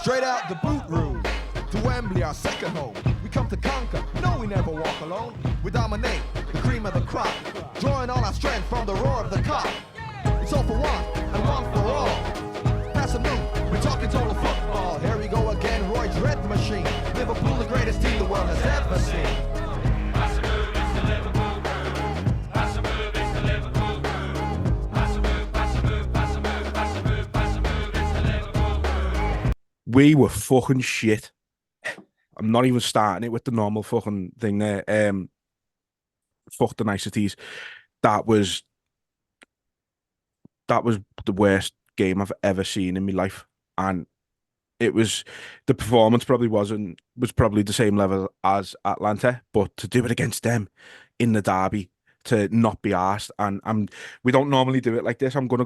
Straight out the boot room to Wembley, our second home. We come to conquer, no, we never walk alone. We dominate the cream of the crop, drawing all our strength from the roar of the cock. It's all for one and one for all. Pass a move, we're talking total football. Here we go again, Roy's red machine. Liverpool, the greatest team the world has ever seen. Pass a move, it's the Liverpool crew. Pass a move, it's the Liverpool crew. Pass a move, pass a move, pass a move, pass a move, pass a move, it's the Liverpool crew. We were fucking shit. I'm not even starting it with the normal fucking thing there. Fuck the niceties. That was the worst game I've ever seen in my life, and it was, the performance was probably the same level as Atlanta, but to do it against them in the derby, to not be arsed, and we don't normally do it like this. We're gonna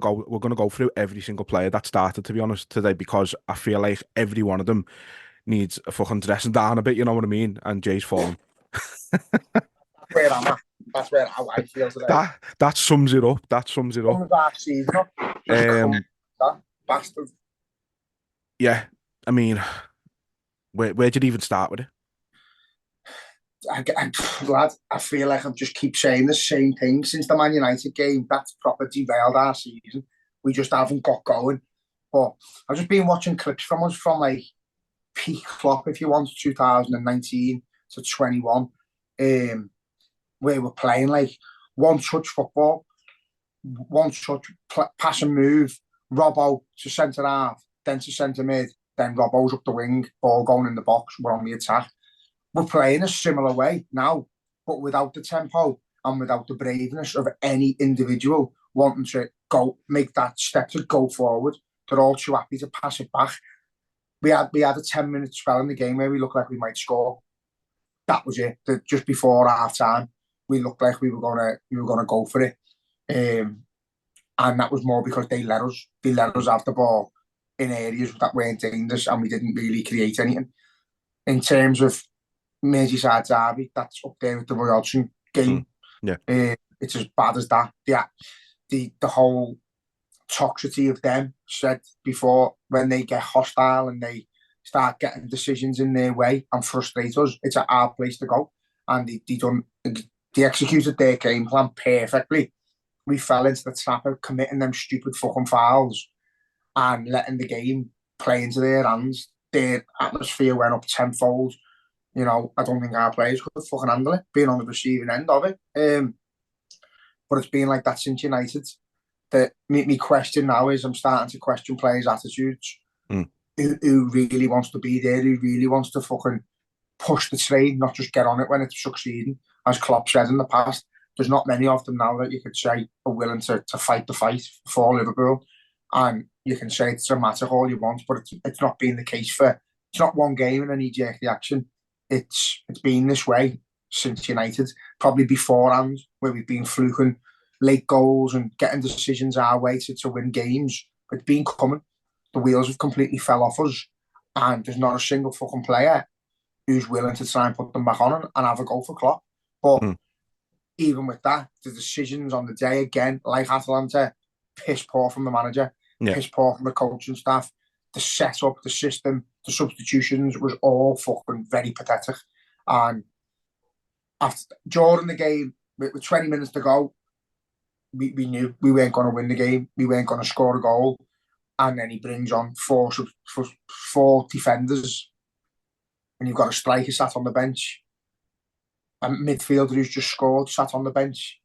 go through every single player that started, to be honest, today, because I feel like every one of them needs a fucking dressing down a bit, you know what I mean? And Jay's fallen. Where I'm at. That's where I feel today. That sums it up. That sums it up. That bastard. Yeah, I mean, where'd you even start with it? Lad, I feel like I just keep saying the same thing since the Man United game. That's proper derailed our season. We just haven't got going. But I've just been watching clips from us from like peak flop, if you want, 2019 to 21, where we're playing like one touch football, one touch pass and move, Robbo to centre half, then to centre mid, then Robbo's up the wing, ball going in the box, we're on the attack. We're playing a similar way now, but without the tempo and without the braveness of any individual wanting to go, make that step to go forward. They're all too happy to pass it back. We had a 10-minute spell in the game where we looked like we might score. That was it. Just before half time, we looked like we were gonna go for it, and that was more because they let us have the ball in areas that weren't dangerous, and we didn't really create anything. In terms of Merseyside derby, that's up there with the Roy Hodgson game. Yeah, it's as bad as that. Yeah, the whole toxicity of them said before, when they get hostile and they start getting decisions in their way and frustrate us, it's a hard place to go. And they executed their game plan perfectly. We fell into the trap of committing them stupid fucking fouls and letting the game play into their hands. Their atmosphere went up tenfold. You know, I don't think our players could fucking handle it, being on the receiving end of it. But it's been like that since United. That me question now is, I'm starting to question players' attitudes. Who really wants to be there? Who really wants to fucking push the train, not just get on it when it's succeeding? As Klopp said in the past, there's not many of them now that you could say are willing to fight the fight for Liverpool. And you can say it's dramatic all you want, but it's not been the case for. It's not one game and a knee-jerk reaction. It's been this way since United, probably beforehand, where we've been fluking late goals and getting decisions our way to win games. It's been coming. The wheels have completely fell off us, and there's not a single fucking player who's willing to try and put them back on and have a go for Klopp. But even with that, the decisions on the day, again, like Atalanta, piss poor from the manager, piss poor from the coaching staff. The setup, the system, the substitutions was all fucking very pathetic. And during the game, with 20 minutes to go, we knew we weren't going to win the game. We weren't going to score a goal. And then he brings on four defenders. And you've got a striker sat on the bench. A midfielder who's just scored sat on the bench.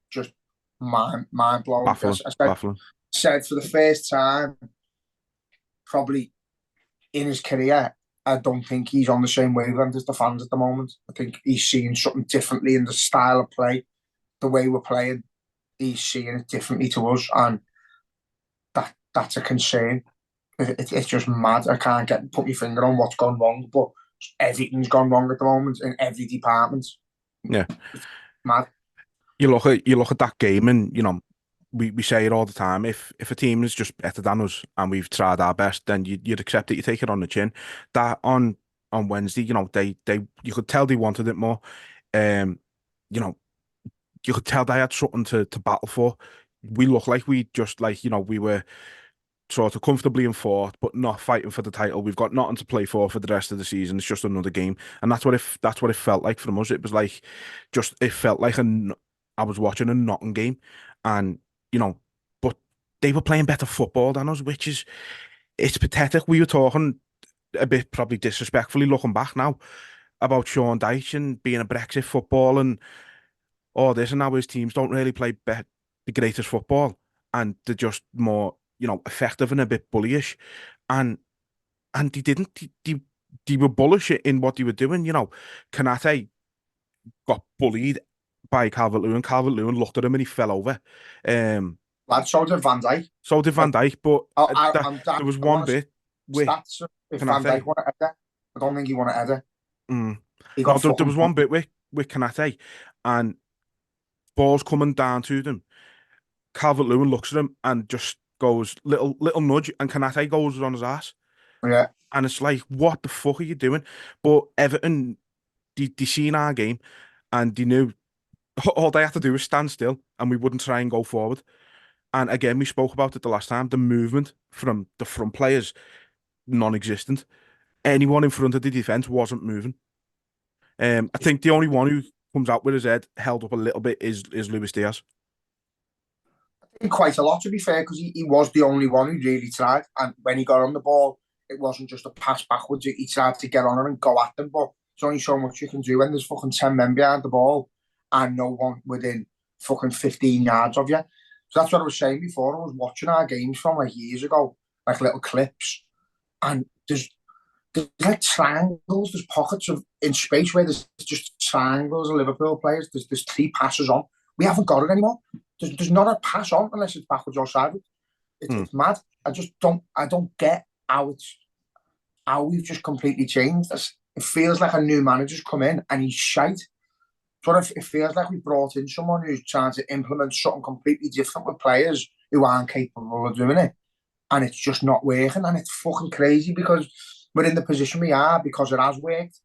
Just mind blowing. Baffling. Said for the first time, probably in his career, I don't think he's on the same wavelength as the fans at the moment. I think he's seeing something differently in the style of play, the way we're playing. He's seeing it differently to us, and that's a concern. It's just mad. I can't put my finger on what's gone wrong, but everything's gone wrong at the moment in every department. Yeah, it's mad. You look at that game, and you know, we say it all the time. If a team is just better than us and we've tried our best, then you'd accept it. You take it on the chin. That on Wednesday, you know, they you could tell they wanted it more. You know, you could tell they had something to battle for. We look like we just, like, you know, we were sort of comfortably in fourth, but not fighting for the title. We've got nothing to play for the rest of the season. It's just another game, and that's what it felt like from us. It was like it felt like I was watching a Nottingham game, and but they were playing better football than us, which is it's pathetic. We were talking a bit probably disrespectfully looking back now about Sean Dyche and being a Brexit football and all this, and now his teams don't really play the greatest football, and they're just more effective and a bit bullyish, and they didn't they were bullish in what they were doing. Kanate got bullied by Calvert-Lewin. Calvert-Lewin looked at him and he fell over. Lad, so did Van Dijk. So did Van Dijk, but there was one bit with stats. If Van Dijk won a header, I don't think he won a header. He got there was one bit with Kanate, and ball's coming down to them. Calvert-Lewin looks at him and just goes little nudge, and Kanate goes on his ass. Yeah, and it's like, what the fuck are you doing? But Everton, they seen our game, and they knew all they had to do was stand still, and we wouldn't try and go forward. And again, we spoke about it the last time. The movement from the front players, non-existent. Anyone in front of the defense wasn't moving. I think the only one who comes out with his head held up a little bit is Luis Diaz. Quite a lot, to be fair, because he was the only one who really tried. And when he got on the ball, it wasn't just a pass backwards. He tried to get on it and go at them. But there's only so much you can do when there's fucking 10 men behind the ball and no one within fucking 15 yards of you. So that's what I was saying before. I was watching our games from like years ago, like little clips. And there's like triangles, there's pockets in space where there's just triangles of Liverpool players. There's 3 passes on. We haven't got it anymore. There's not a pass on unless it's backwards or sideways. It's mad. I don't get how we've just completely changed. It feels like a new manager's come in and he's shite. So it feels like we brought in someone who's trying to implement something completely different with players who aren't capable of doing it. And it's just not working. And it's fucking crazy because we're in the position we are because it has worked.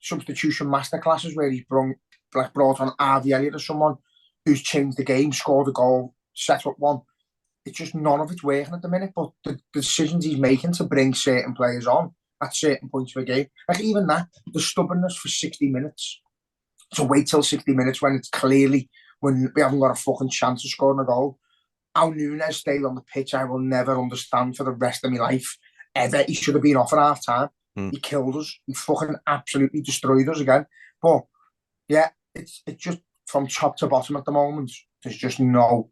Substitution masterclasses where he's brought on Harvey Elliott as someone who's changed the game, scored a goal, set up one. It's just none of it's working at the minute. But the decisions he's making to bring certain players on at certain points of the game, like even that, the stubbornness for 60 minutes, to wait till 60 minutes when it's clearly when we haven't got a fucking chance of scoring a goal. How Nunes stayed on the pitch, I will never understand for the rest of my life. Ever. He should have been off at half time. He killed us. He fucking absolutely destroyed us again. But yeah, it's just from top to bottom at the moment. There's no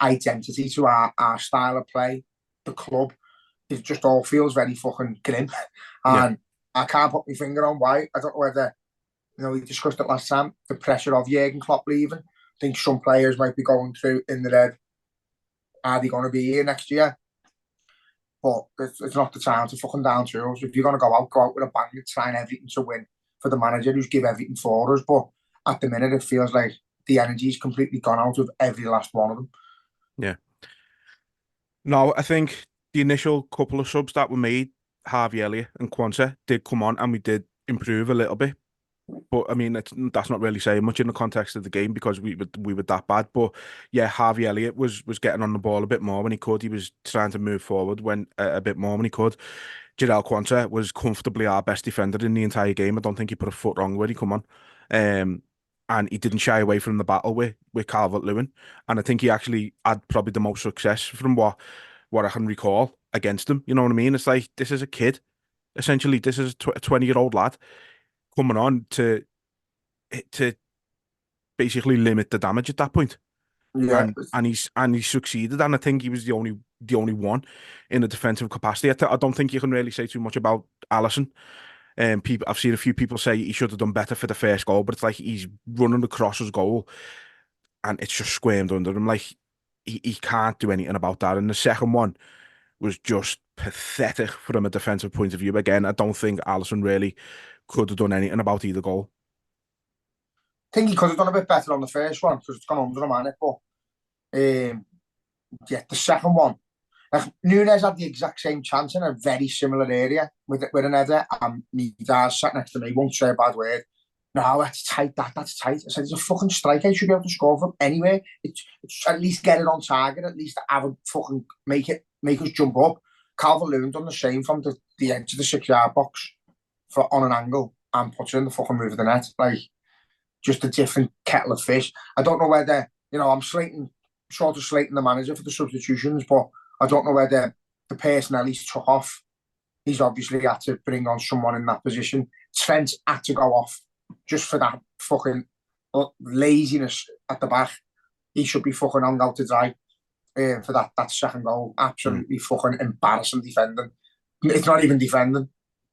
identity to our style of play. The club, it just all feels very fucking grim. And I can't put my finger on why. I don't know whether, we discussed it last time, the pressure of Jurgen Klopp leaving. I think some players might be going through in their head, are they going to be here next year? But it's not the time to fucking down tools. If you're going to go out with a bang and trying everything to win for the manager who's give everything for us. But at the minute, it feels like the energy's completely gone out of every last one of them. Yeah. No, I think the initial couple of subs that were made, Harvey Elliott and Quansah, did come on and we did improve a little bit. But I mean, that's not really saying much in the context of the game because we were that bad. But yeah, Harvey Elliott was getting on the ball a bit more when he could. He was trying to move forward when a bit more when he could. Jarell Quansah was comfortably our best defender in the entire game. I don't think he put a foot wrong when he come on. And he didn't shy away from the battle with Calvert-Lewin. And I think he actually had probably the most success from what I can recall against him. You know what I mean? It's like, this is a kid. Essentially, this is a 20-year-old lad coming on to basically limit the damage at that point. Yeah. And he succeeded, and I think he was the only one in a defensive capacity. I don't think you can really say too much about Alisson. I've seen a few people say he should have done better for the first goal, but it's like he's running across his goal and it's just squirmed under him. Like he can't do anything about that. And the second one was just pathetic from a defensive point of view. Again, I don't think Alisson really could have done anything about either goal. I think he could have done a bit better on the first one because it's gone under him, hasn't it? But the second one, like Nunes had the exact same chance in a very similar area with an header, and my dad sat next to me, won't say a bad word. no, that's tight, that's tight. I said, he's a fucking striker, he should be able to score from anywhere. It's at least get it on target, at least have a fucking make us jump up. Calvert-Lewin done the same from the edge of the 6-yard box on an angle and puts it in the fucking roof of the net. Like, just a different kettle of fish. I don't know whether, I'm sort of slating the manager for the substitutions, but I don't know whether the personnel he's took off, he's obviously had to bring on someone in that position. Trent had to go off just for that fucking laziness at the back. He should be fucking hung out to dry for that second goal. Absolutely fucking embarrassing defending. It's not even defending.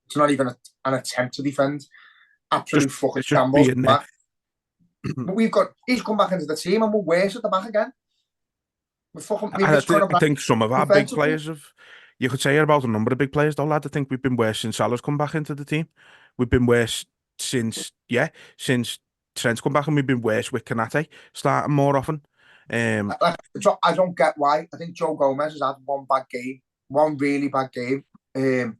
It's not even an attempt to defend. Absolute fucking shambles. But he's come back into the team and we're worse at the back again. I think some of our big players you could say about a number of big players though, lad. I think we've been worse since Salah's come back into the team. We've been worse since Trent's come back, and we've been worse with Konate starting more often. I don't get why. I think Joe Gomez has had one really bad game, and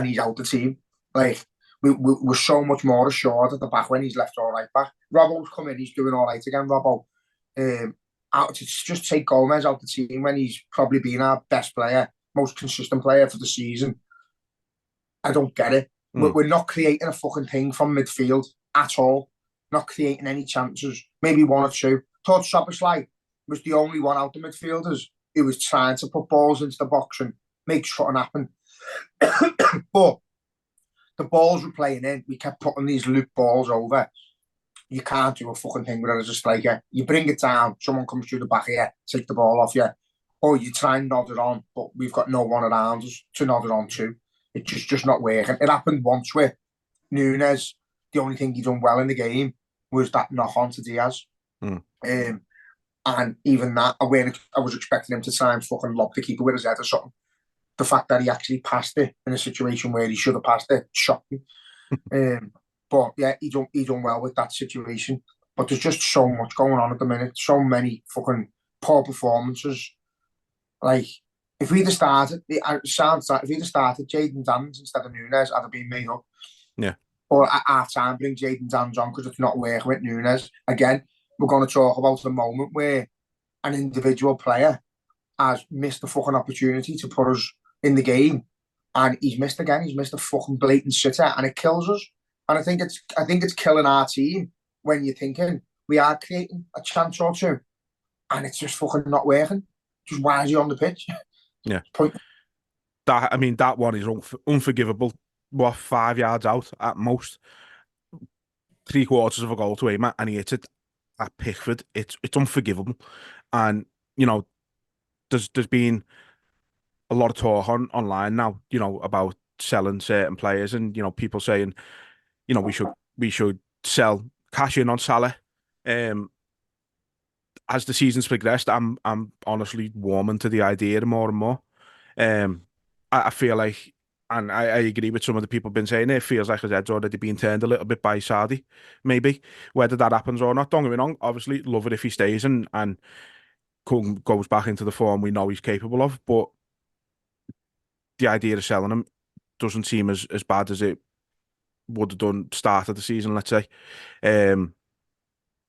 he's out the team. Like, we're so much more assured at the back when he's left or right back. Robbo's come in, he's doing all right again, Robbo. To just take Gomez out the team when he's probably been our best player, most consistent player for the season. I don't get it. We're not creating a fucking thing from midfield at all. Not creating any chances. Maybe one or two. Thought Szoboszlai was the only one out the midfielders who was trying to put balls into the box and make something happen. But the balls we're playing in, we kept putting these loop balls over. You can't do a fucking thing with it as a striker. You bring it down, someone comes through the back of you, take the ball off you, or you try and nod it on, but we've got no one around us to nod it on to. It's just not working. It happened once with Nunes. The only thing he done well in the game was that knock on to Diaz. And even that, I was expecting him to try and fucking lob the keeper with his head or something. The fact that he actually passed it in a situation where he should have passed it shocked me. But yeah, he done well with that situation. But there's just so much going on at the minute. So many fucking poor performances. Like, if we'd have started, Jadon Danns instead of Nunes, I'd have been made up. Yeah. Or at half time, bring Jadon Danns on because it's not working with Nunes. Again, we're going to talk about the moment where an individual player has missed a fucking opportunity to put us in the game, and he's missed again. He's missed a fucking blatant sitter, and it kills us. And I think it's killing our team when you're thinking we are creating a chance or two, and it's just fucking not working. Just why is he on the pitch? Yeah. That one is unforgivable. What, 5 yards out at most, 3/4 of a goal to aim at, and he hits it at Pickford. It's unforgivable. And there's been a lot of talk online now, about selling certain players, and people saying, we should sell, cash in on Salah. As the season's progressed, I'm honestly warming to the idea more and more. I feel like, and I agree with some of the people been saying it feels like his head's already been turned a little bit by Saudi, maybe. Whether that happens or not, don't get me wrong, obviously love it if he stays and goes back into the form we know he's capable of, but the idea of selling him doesn't seem as bad as it would have done start of the season, let's say. I'm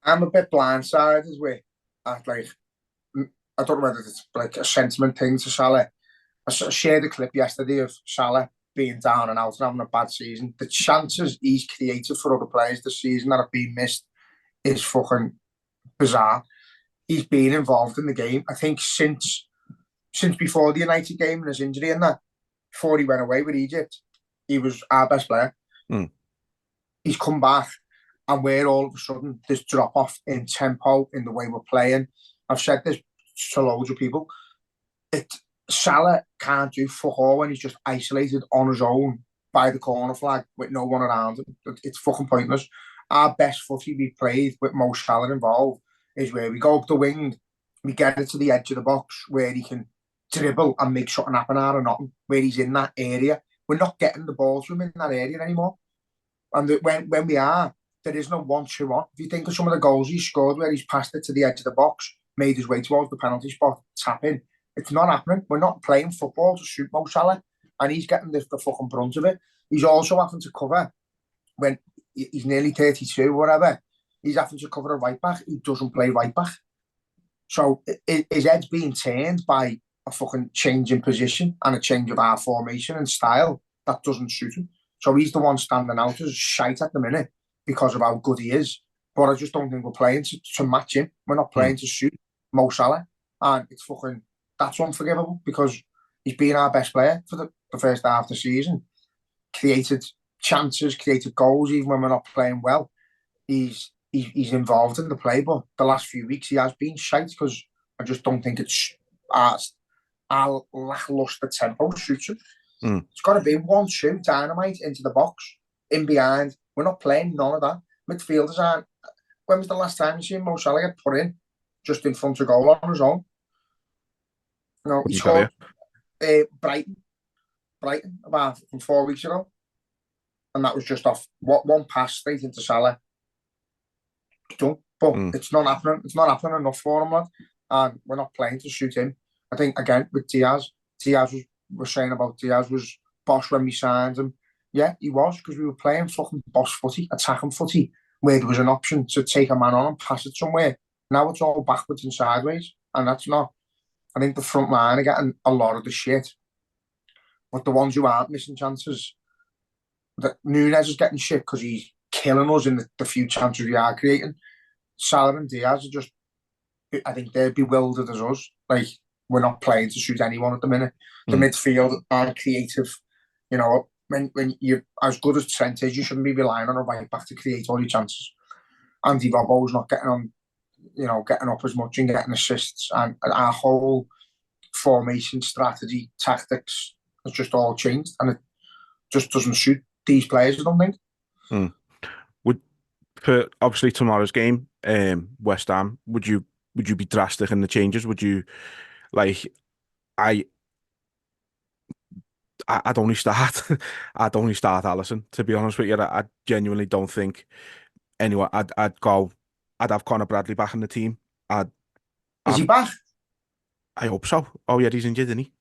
a bit blindsided with, I don't know whether it's like a sentiment thing to Salah. I shared a clip yesterday of Salah being down and out and having a bad season. The chances he's created for other players this season that have been missed is fucking bizarre. He's been involved in the game, I think, since before the United game and his injury and that, before he went away with Egypt, he was our best player. He's come back, and we're all of a sudden this drop off in tempo in the way we're playing. I've said this to loads of people. Salah can't do fuck all when he's just isolated on his own by the corner flag with no one around him. It's fucking pointless. Our best footy we played with Mo Salah involved is where we go up the wing, we get it to the edge of the box where he can dribble and make something happen out of nothing, where he's in that area. We're not getting the ball to him in that area anymore. And when we are, there is no 1-2-1. If you think of some of the goals he scored where he's passed it to the edge of the box, made his way towards the penalty spot, tapping, it's not happening. We're not playing football to suit Mo Salah, and he's getting the fucking brunt of it. He's also having to cover when he's nearly 32, whatever. He's having to cover a right back. He doesn't play right back. So his head's being turned by a fucking change in position and a change of our formation and style that doesn't suit him. So he's the one standing out as shite at the minute because of how good he is. But I just don't think we're playing to match him. We're not playing to suit Mo Salah. And it's fucking, that's unforgivable because he's been our best player for the first half of the season. Created chances, created goals, even when we're not playing well. He's involved in the play, but the last few weeks he has been shite because I just don't think it's our lackluster tempo suits him. It's got to be 1-2 dynamite into the box, in behind. We're not playing none of that. Midfielders aren't. When was the last time you seen Mo Salah get put in just in front of goal on his own? You know, he scored Brighton about 4 weeks ago, and that was just off one pass straight into Salah. Done. But it's not happening. It's not happening enough for him, lad. And we're not playing to suit him. I think again with Diaz was saying about Diaz was boss when we signed him. Yeah, he was, because we were playing fucking boss footy, attacking footy, where there was an option to take a man on and pass it somewhere. Now it's all backwards and sideways, and that's not. I think the front line are getting a lot of the shit, but the ones who aren't missing chances, that Núñez is getting shit because he's killing us in the few chances we are creating. Salah and Diaz are just, I think they're bewildered as us. Like, we're not playing to suit anyone at the minute. The midfield aren't creative. You know, when you're as good as Trent is, you shouldn't be relying on a right back to create all your chances. Andy Robbo's not getting on, getting up as much and getting assists. And our whole formation, strategy, tactics has just all changed. And it just doesn't suit these players, I don't think. For obviously tomorrow's game, West Ham, would you be drastic in the changes? Would you, like, I'd only start Alisson, to be honest with you. I genuinely don't think anyone. I'd have Conor Bradley back in the team. Is he back? I hope so. Oh yeah, he's injured, isn't he?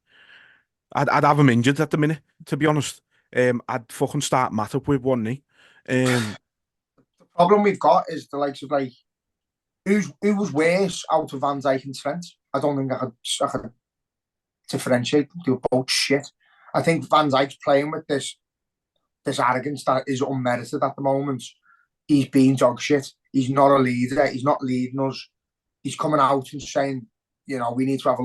I'd have him injured at the minute, to be honest. I'd fucking start Matt up with one knee. The problem we've got is the likes of, like, who was worse out of Van Dijk and Trent? I don't think I could differentiate. They were both shit. I think Van Dijk's playing with this arrogance that is unmerited at the moment. He's being dog shit. He's not a leader. He's not leading us. He's coming out and saying, we need to have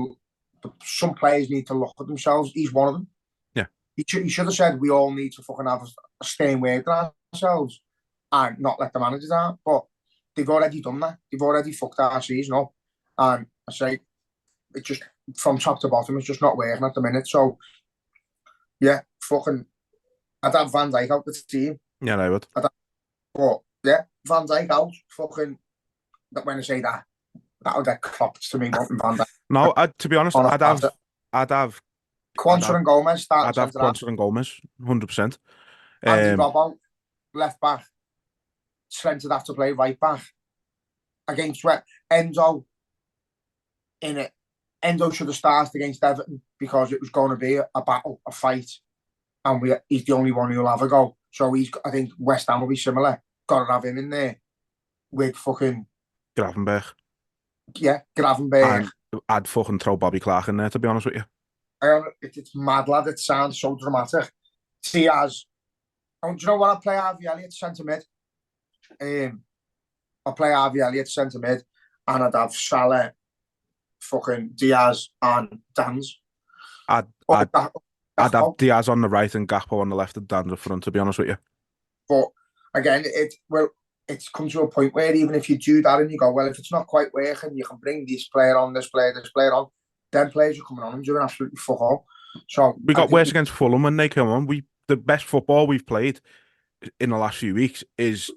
some players need to look at themselves. He's one of them. Yeah. He should have said we all need to fucking have a staying word on ourselves and not let the managers out. But they've already done that. They've already fucked our season up. And I say, it just, from top to bottom, it's just not working at the minute. So, yeah, fucking, I'd have Van Dijk out the team. Yeah, I would. But, yeah, Van Dijk out. Fucking, when I say that would get clocked to me, wanting Van Dijk. No, to be honest, I'd have Quansah and Gomez I'd have Quansah and Gomez, 100%. Andy Robbo, left back. Trent would have to play right back. Against Endo in it. Endo should have started against Everton because it was going to be a battle, a fight. And he's the only one who'll have a go. So I think West Ham will be similar. Got to have him in there with fucking Gravenberg. Yeah, Gravenberg. And I'd fucking throw Bobby Clark in there, to be honest with you. It's mad, lad. It sounds so dramatic. Diaz. Do you know what? I'll play Harvey Elliott centre mid. I'll play Harvey Elliott centre mid, and I'd have Salah, fucking Diaz, and Dans. I'd have Diaz on the right and Gakpo on the left and Dans up front, to be honest with you. But again, it's come to a point where even if you do that and you go, well, if it's not quite working, you can bring this player on, this player on, then players are coming on and doing absolutely fuck all. So we got worse against Fulham when they come on. The best football we've played in the last few weeks is,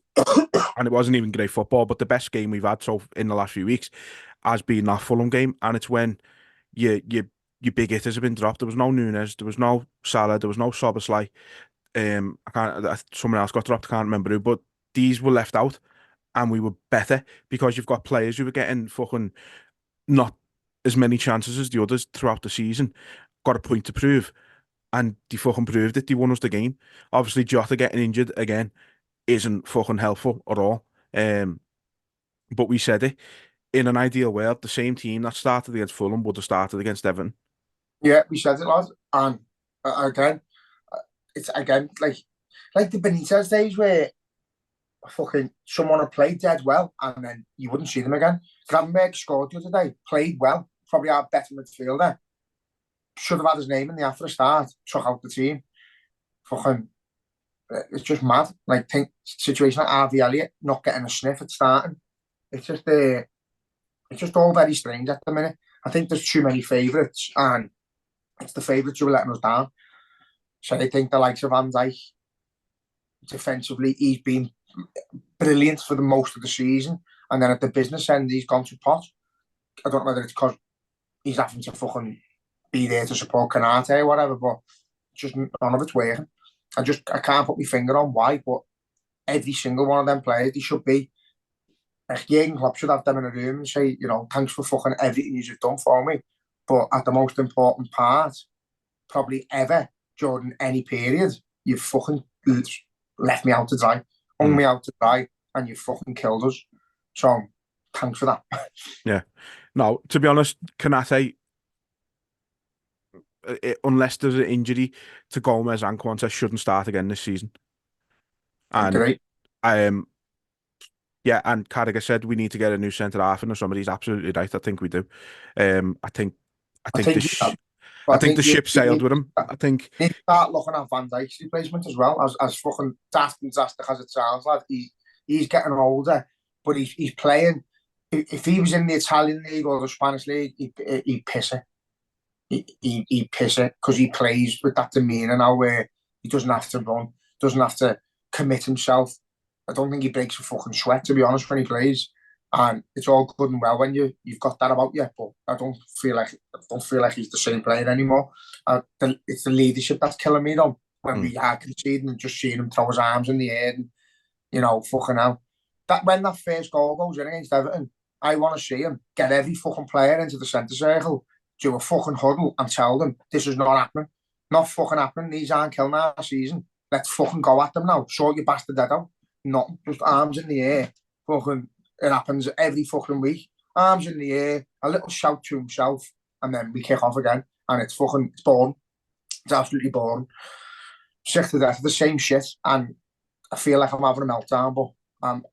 and it wasn't even great football, but the best game we've had in the last few weeks has been that Fulham game, and it's when your big hitters have been dropped. There was no Núñez, there was no Salah, there was no Szoboszlai. Someone else got dropped. I can't remember who, but these were left out, and we were better because you've got players who were getting fucking not as many chances as the others throughout the season. Got a point to prove, and they fucking proved it. They won us the game. Obviously, Jota getting injured again isn't fucking helpful at all. But we said it, in an ideal world, the same team that started against Fulham would have started against Everton. Yeah, we said it, lad. And again, it's again like the Benitez days where fucking someone had played dead well and then you wouldn't see them again. Gravenberg scored the other day, played well, probably our better midfielder. Should have had his name in the after start, took out the team. Fucking, it's just mad. Like, think situation like Harvey Elliott not getting a sniff at starting. It's just all very strange at the minute. I think there's too many favourites, and it's the favourites who are letting us down. So I think the likes of Van Dijk, defensively, he's been brilliant for the most of the season, and then at the business end, he's gone to pot. I don't know whether it's because he's having to fucking be there to support Kanate or whatever, but just none of it's working. I can't put my finger on why, but every single one of them players, they should be. Jürgen Klopp should have them in a room and say, you know, thanks for fucking everything you've done for me. But at the most important part, probably ever during any period, you've fucking left me out to dry, hung me out to dry, and you fucking killed us. So thanks for that. Yeah. No, to be honest, Kanate, unless there's an injury to Gomez and Quanta, shouldn't start again this season. And Great. yeah, and Carragher said we need to get a new centre half in or somebody. He's absolutely right. I think we do. I think the ship sailed with him. I think you need to start looking at Van Dijk's replacement as well. As fucking daft and drastic as it sounds, lad, he's getting older, but he's playing. If he was in the Italian league or the Spanish league, he'd piss it. He'd piss it because he plays with that demeanour now where he doesn't have to run, doesn't have to commit himself. I don't think he breaks a fucking sweat, to be honest, when he plays. And it's all good and well when you've got that about you, but I don't feel like he's the same player anymore. It's the leadership that's killing me though. When we are conceding and just seeing him throw his arms in the air and, you know, fucking hell. That when that first goal goes in against Everton, I want to see him get every fucking player into the centre circle, do a fucking huddle and tell them this is not happening. Not fucking happening. These aren't killing our season. Let's fucking go at them now. Sort your bastard dead out. Not just arms in the air. Fucking, it happens every fucking week. Arms in the air, a little shout to himself, and then we kick off again. And it's boring. It's absolutely boring. Sick to death of the same shit. And I feel like I'm having a meltdown, but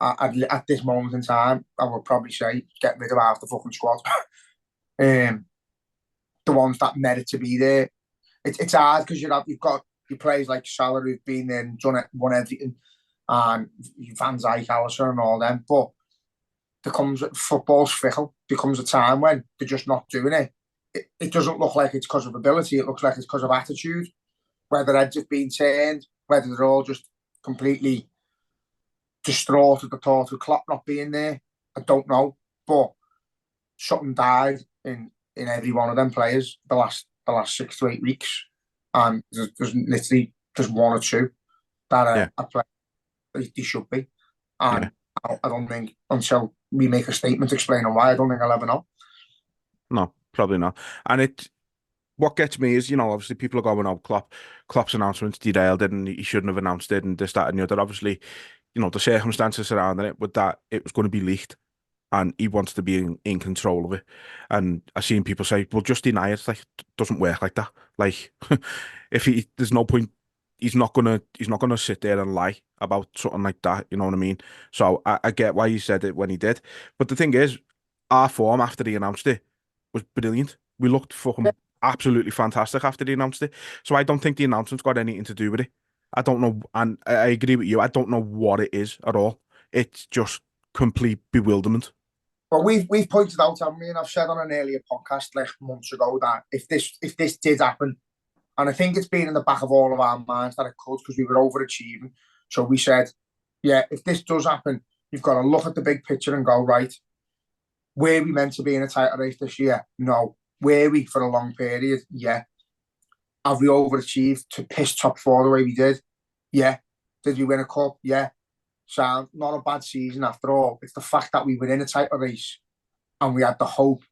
at this moment in time, I would probably say get rid of half the fucking squad. The ones that merit to be there. It's hard because you've got your players like Salah who've been there and won everything, and Van Dijk, Alisson and all them, but football's fickle. There comes a time when they're just not doing it. It doesn't look like it's because of ability, it looks like it's because of attitude. Whether heads have been turned, whether they're all just completely distraught at the thought of Klopp not being there, I don't know. But something died in every one of them players the last 6 to 8 weeks. And there's literally just one or two that are playing they should be. And I don't think until we make a statement explaining why, I don't think I'll ever know. No, probably not. And what gets me is, you know, obviously people are going, oh, Klopp's announcements derailed it and he shouldn't have announced it and this, that, and the other. Obviously, you know, the circumstances surrounding it with that, it was going to be leaked and he wants to be in control of it. And I've seen people say, well, just deny it. It's like, it doesn't work like that. Like, there's no point. He's not gonna sit there and lie about something like that. You know what I mean? So I get why he said it when he did. But the thing is, our form after he announced it was brilliant. We looked fucking absolutely fantastic after he announced it. So I don't think the announcement's got anything to do with it. I don't know, and I agree with you. I don't know what it is at all. It's just complete bewilderment. Well, we've pointed out, haven't we, and I've said on an earlier podcast like months ago that if this did happen, and I think it's been in the back of all of our minds that it could because we were overachieving. So we said, yeah, if this does happen, you've got to look at the big picture and go, right, were we meant to be in a title race this year? No. Were we for a long period? Yeah. Have we overachieved to piss top four the way we did? Yeah. Did we win a cup? Yeah. So not a bad season after all. It's the fact that we were in a title race and we had the hope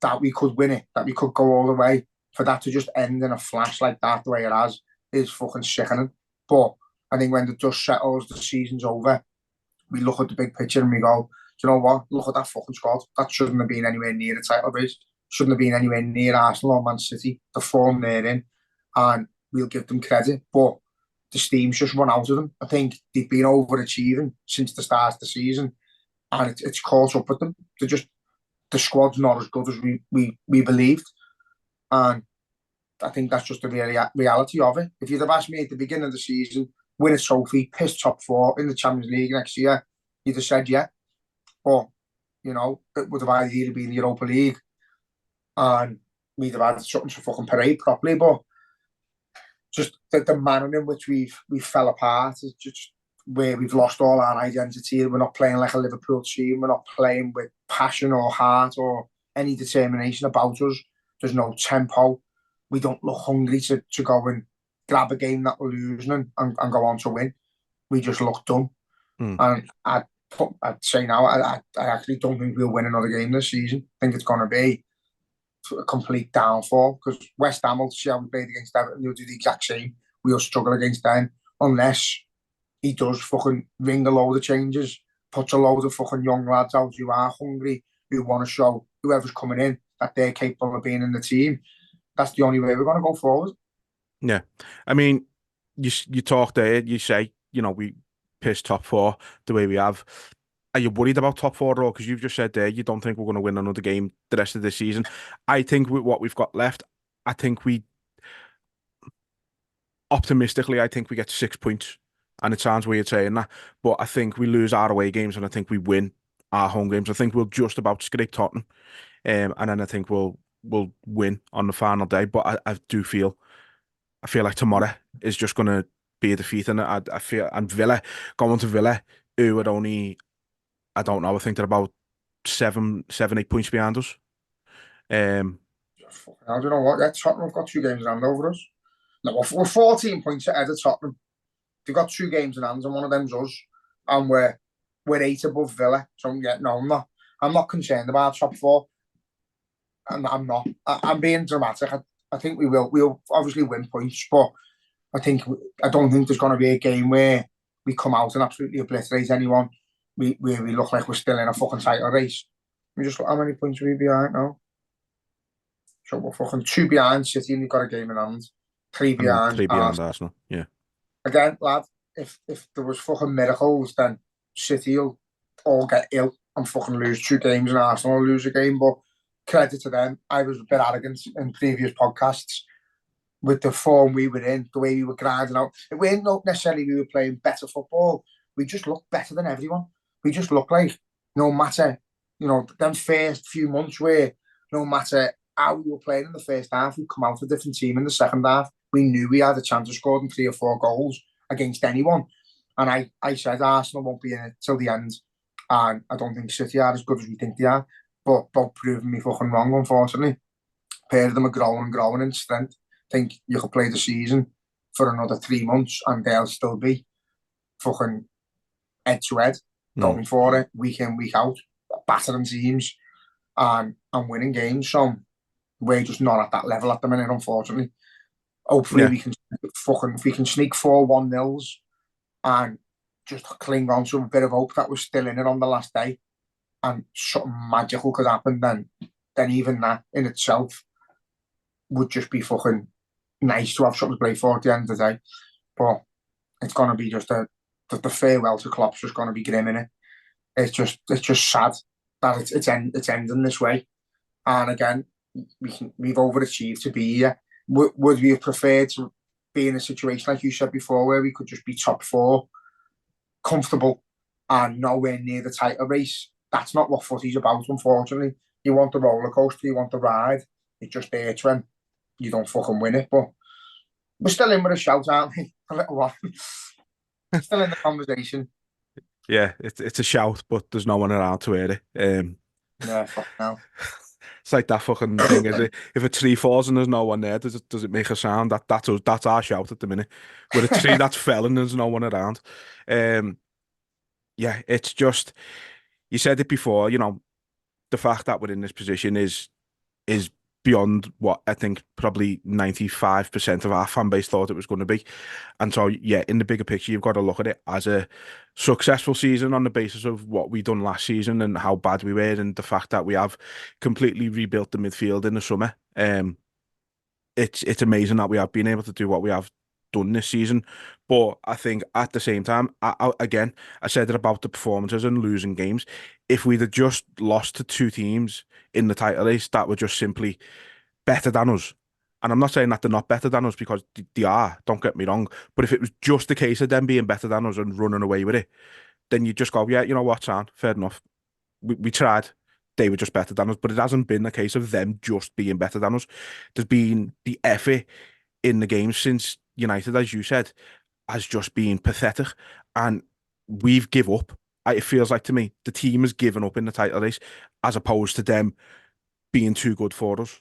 that we could win it, that we could go all the way. For that to just end in a flash like that, the way it has, is fucking sickening. But I think when the dust settles, the season's over, we look at the big picture and we go, do you know what? Look at that fucking squad. That shouldn't have been anywhere near the title race. Shouldn't have been anywhere near Arsenal or Man City. The form they're in, and we'll give them credit. But the steam's just run out of them. I think they've been overachieving since the start of the season, and it's caught up with them. The squad's not as good as we believed, and I think that's just the reality of it. If you'd have asked me at the beginning of the season, win a trophy, piss top four in the Champions League next year, you'd have said yeah. But, you know, it would have ideally been the Europa League and we'd have had something to fucking parade properly. But just the manner in which we fell apart is just where we've lost all our identity. We're not playing like a Liverpool team. We're not playing with passion or heart or any determination about us. There's no tempo. We don't look hungry to go and grab a game that we're losing and go on to win. We just look dumb. And I'd say now, I actually don't think we'll win another game this season. I think it's going to be a complete downfall because West Ham will see how we played against Everton. He'll do the exact same. We'll struggle against them unless he does fucking ring a load of changes, puts a load of fucking young lads out who are hungry, who want to show whoever's coming in that they're capable of being in the team. That's the only way we're going to go forward. Yeah. I mean, you talk there, you say, you know, we pissed top four the way we have. Are you worried about top four, though? Because you've just said there you don't think we're going to win another game the rest of the season. I think with what we've got left, I think optimistically, I think we get 6 points. And it sounds weird saying that, but I think we lose our away games and I think we win our home games. I think we'll just about scrape Tottenham. And then I think we'll win on the final day. But I feel like tomorrow is just going to be a defeat. And I feel, and Villa, going to Villa, who are only, I don't know, I think they're about 8 points behind us. I don't know what. Yeah, Tottenham have got 2 games in hand over us. No, we're 14 points ahead of Tottenham. They've got 2 games in hand, and one of them's us. And we're 8 above Villa. So yeah, no, I'm not concerned about top 4. And I'm not. I'm being dramatic. I think we will. We'll obviously win points, but I don't think there's going to be a game where we come out and absolutely obliterate anyone. We look like we're still in a fucking title race. We just look how many points are we behind now. So we're fucking 2 behind City, and they've got a game in hand. 3 behind. 3 behind Arsenal. Yeah. Again, lad, if there was fucking miracles, then City will all get ill and fucking lose 2 games, and Arsenal will lose a game. But credit to them. I was a bit arrogant in previous podcasts with the form we were in, the way we were grinding out. It wasn't necessarily we were playing better football. We just looked better than everyone. We just looked like, no matter, you know, them first few months where no matter how we were playing in the first half, we'd come out a different team in the second half. We knew we had a chance of scoring 3 or 4 goals against anyone. And I said Arsenal won't be in it till the end. And I don't think City are as good as we think they are. But both proving me fucking wrong, unfortunately. A pair of them are growing in strength. I think you could play the season for another 3 months and they'll still be fucking head to head, going for it, week in, week out, battering teams and winning games. So we're just not at that level at the minute, unfortunately. Hopefully we can if we can sneak 4-1-0s and just cling on to a bit of hope that we're still in it on the last day and something magical could happen, then even that in itself would just be fucking nice to have something to play for at the end of the day. But it's going to be just the farewell to Klopp's just going to be grim, innit? It's just sad that it's ending this way. And again, we've overachieved to be here. Would we have preferred to be in a situation like you said before, where we could just be top 4, comfortable, and nowhere near the title race? That's not what footy's about, unfortunately. You want the roller coaster, you want the ride. It just hurts when you don't fucking win it. But we're still in with a shout, aren't we? A little while. Still in the conversation. Yeah, it's a shout, but there's no one around to hear it. Yeah, fuck now. It's like that fucking thing, is it? If a tree falls and there's no one there, does it make a sound? That's us, that's our shout at the minute. With a tree that's fell and there's no one around. Yeah, it's just, you said it before, you know, the fact that we're in this position is beyond what I think probably 95% of our fan base thought it was going to be. And so, yeah, in the bigger picture, you've got to look at it as a successful season on the basis of what we done last season and how bad we were, and the fact that we have completely rebuilt the midfield in the summer. It's amazing that we have been able to do what we have done this season. But I think at the same time, again, I said it about the performances and losing games. If we'd have just lost to two teams in the title race that were just simply better than us, and I'm not saying that they're not better than us, because they are, don't get me wrong, but if it was just a case of them being better than us and running away with it, then you just go, yeah, you know what, Sam, fair enough. We tried. They were just better than us, but it hasn't been a case of them just being better than us. There's been the effort in the game since United, as you said, has just been pathetic, and we've give up. It feels like to me the team has given up in the title race, as opposed to them being too good for us.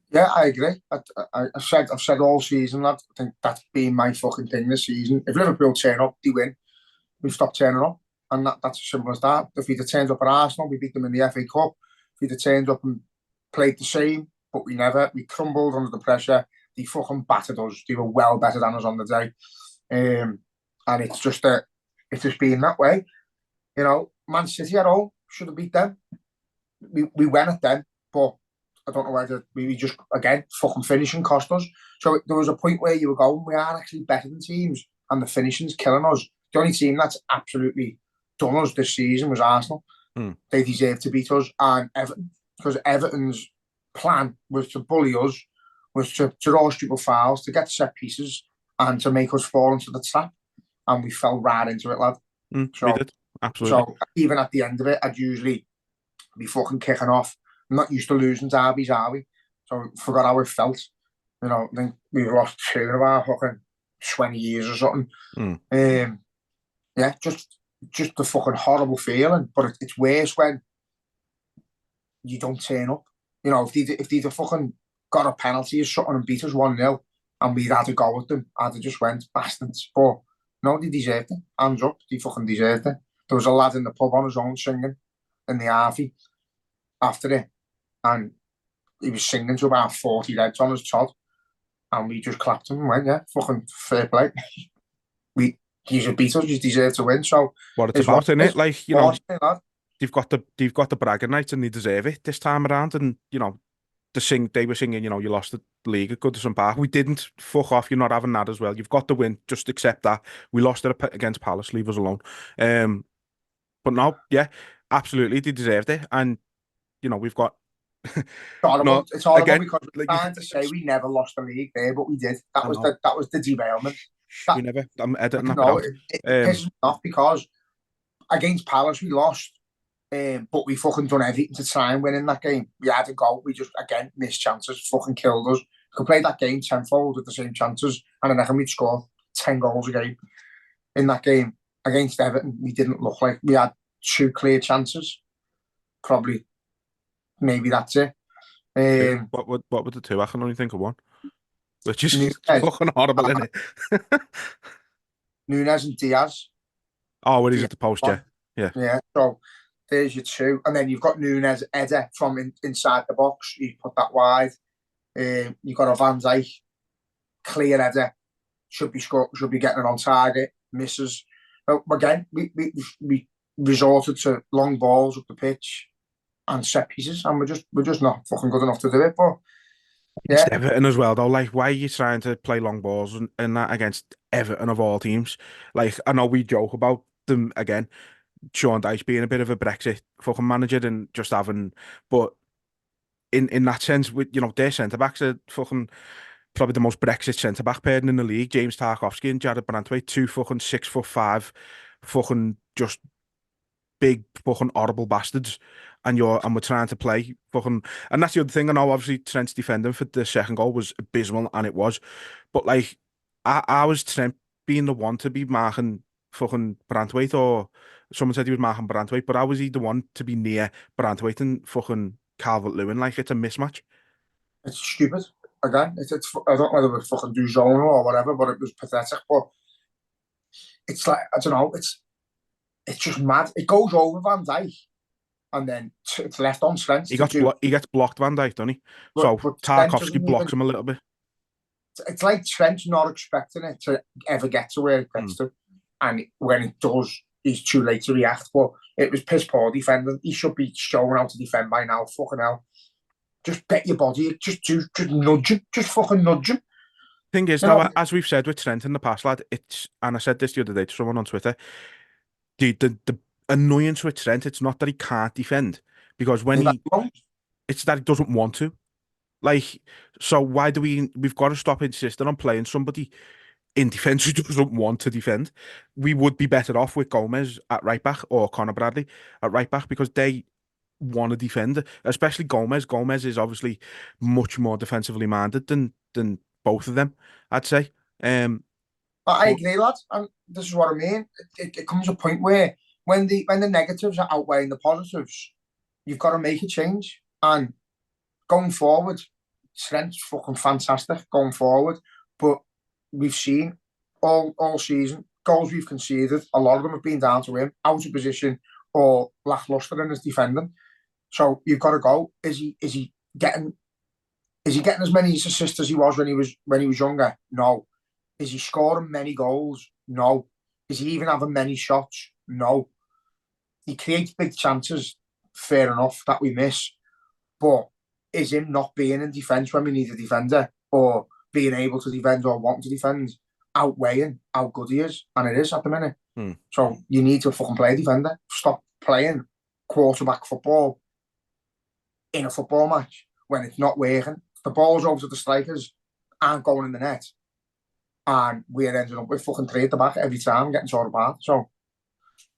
Yeah, I agree. I've said all season, lad. I think that's been my fucking thing this season. If Liverpool turn up, they win. We stop turning up, and that's as simple as that. If we'd have turned up at Arsenal, we beat them in the FA Cup. If we'd have turned up and played the same, but we crumbled under the pressure. They fucking battered us. They were well better than us on the day, and it's just been that way. You know, Man City at home should have beat them. We went at them, but I don't know whether we just, again, fucking finishing cost us. So there was a point where you were going, we are actually better than teams, and the finishing's killing us. The only team that's absolutely done us this season was Arsenal. They deserve to beat us, and Everton, because Everton's plan was to bully us, was to draw stupid fouls, to get set pieces, and to make us fall into the trap. And we fell right into it, lad. We did, absolutely. So even at the end of it, I'd usually be fucking kicking off. I'm not used to losing derbies, are we? So I forgot how it felt. You know, I think we've lost 2 in about fucking 20 years or something. Yeah, just the fucking horrible feeling. But it's worse when you don't turn up. You know, if they'd have fucking got a penalty or something and beat us 1-0 and we'd had to go with them, I'd have just went, bastards. But no, they deserved it. Hands up, they fucking deserved it. There was a lad in the pub on his own singing in the Harvey after it, and he was singing to about 40 lads on his Todd, and we just clapped him and went, yeah, fucking fair play. He's a beat us, you deserve to win. So what it's about, isn't it? Like, you know, they've got the bragging rights and they deserve it this time around. And you know, they were singing, you know, you lost the league at Goodison Park. We didn't. Fuck off, you're not having that as well. You've got the win, just accept that. We lost it against Palace, leave us alone. But no, yeah, absolutely, they deserved it. And you know, we've got it's horrible because we're trying to say we never lost the league there, but we did. That was the derailment. We never. I'm editing that out. out. It pisses me off because against Palace we lost, but we fucking done everything to try and win in that game. We had a goal. We just again missed chances. Fucking killed us. We could play that game tenfold with the same chances, and I reckon we'd score 10 goals a game in that game. Against Everton, we didn't look like we had 2 clear chances. Probably, maybe that's it. What were the 2? I can only think of one. Which is fucking horrible, isn't it? Nunes and Diaz. Oh, when he's at the post, yeah. Yeah, so there's your 2. And then you've got Nunes, Eder from inside the box. You put that wide. You've got a Van Dijk, clear Eder. Should be getting it on target. Misses. Again, we resorted to long balls up the pitch and set pieces, and we're just not fucking good enough to do it. But yeah, it's Everton as well, though. Like, why are you trying to play long balls and that against Everton of all teams? Like, I know we joke about them again, Sean Dyche being a bit of a Brexit fucking manager and just having, but in that sense, with, you know, their centre backs are fucking probably the most Brexit centre back pairing in the league. James Tarkowski and Jared Brantwaite, 2 fucking 6'5", fucking just big fucking horrible bastards, and we're trying to play fucking, and that's the other thing. I know obviously Trent's defending for the second goal was abysmal, and it was, but like I was Trent being the one to be marking fucking Brantwaite, or someone said he was marking Brantwaite, but how was he the one to be near Brantwaite and fucking Calvert-Lewin? Like, it's a mismatch. It's stupid. Again, it's I don't know whether we fucking do zone or whatever, but it was pathetic. But it's like, I don't know, it's just mad. It goes over Van Dijk, and then it's left on Trent He to gets do. he gets blocked, Van Dijk, doesn't he? But So Trent Tarkovsky doesn't blocks even. him a little bit. It's like Trent's not expecting it to ever get to where it gets to, and when it does, he's too late to react. But it was piss poor defending. He should be showing how to defend by now. Fucking hell. Just bet your body. Just nudge him. Just fucking nudge him. Thing is, You now, know, as we've said with Trent in the past, lad, and I said this the other day to someone on Twitter, the annoyance with Trent, it's not that he can't defend, because it's that he doesn't want to. Like, so why do we've got to stop insisting on playing somebody in defence who doesn't want to defend? We would be better off with Gomez at right back or Conor Bradley at right back, because they want to defend, especially Gomez. Gomez is obviously much more defensively minded than both of them, I'd say. I agree, lads, and this is what I mean. It comes to a point where when the negatives are outweighing the positives, you've got to make a change. And going forward, Trent's fucking fantastic going forward. But we've seen all season goals we've conceded. A lot of them have been down to him, out of position or lacklustre in his defending. So you've got to go. Is he getting as many assists as he was when he was younger? No. Is he scoring many goals? No. Is he even having many shots? No. He creates big chances, fair enough, that we miss. But is him not being in defence when we need a defender, or being able to defend or wanting to defend, outweighing how good he is? And it is at the minute. So you need to fucking play a defender. Stop playing quarterback football in a football match when it's not working. The ball's over to the strikers, aren't going in the net, and we're ending up with fucking 3 at the back every time, getting torn apart. So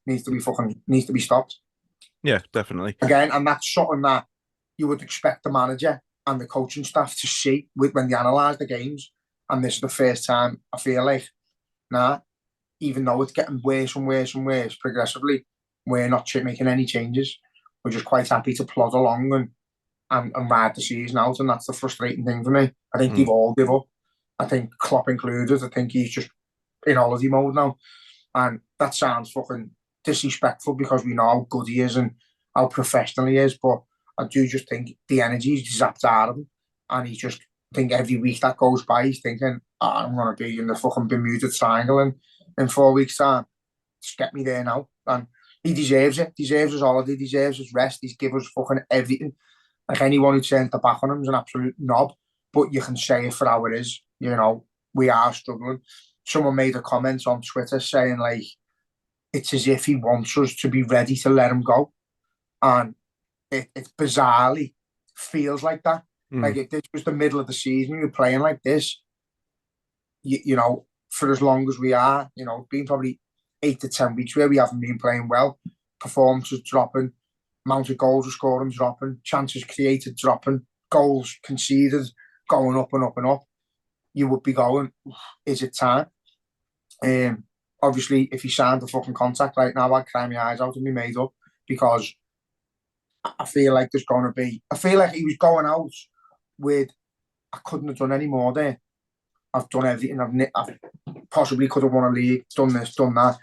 needs to be stopped. Yeah, definitely. Again, and that's something that you would expect the manager and the coaching staff to see when they analyse the games. And this is the first time I feel like, even though it's getting worse and worse and worse progressively, we're not making any changes. We're just quite happy to plod along and ride the season out, and that's the frustrating thing for me. I think they've all give up. I think Klopp included. I think he's just in holiday mode now, and that sounds fucking disrespectful because we know how good he is and how professional he is, but I do just think the energy is zapped out of him, and he's just think every week that goes by, he's thinking, I'm going to be in the fucking Bermuda Triangle in 4 weeks' time. Just get me there now. And he deserves it. Deserves his holiday, deserves his rest. He's given us fucking everything. Like, anyone who turns the back on him is an absolute knob, but you can say it for how it is. You know, we are struggling. Someone made a comment on Twitter saying, like, it's as if he wants us to be ready to let him go. And it bizarrely feels like that. Like, if this was the middle of the season, we were playing like this, you know, for as long as we are, you know, been probably 8 to 10 weeks where we haven't been playing well, performances dropping, amount of goals we're scoring dropping, chances created dropping, goals conceded going up and up and up. You would be going, is it time? Obviously, if he signed the fucking contract right now, I'd cry my eyes out and be made up, because I feel like there's going to be, I feel like he was going out with, I couldn't have done any more there. I've done everything. I've possibly could have won a league, done this, done that.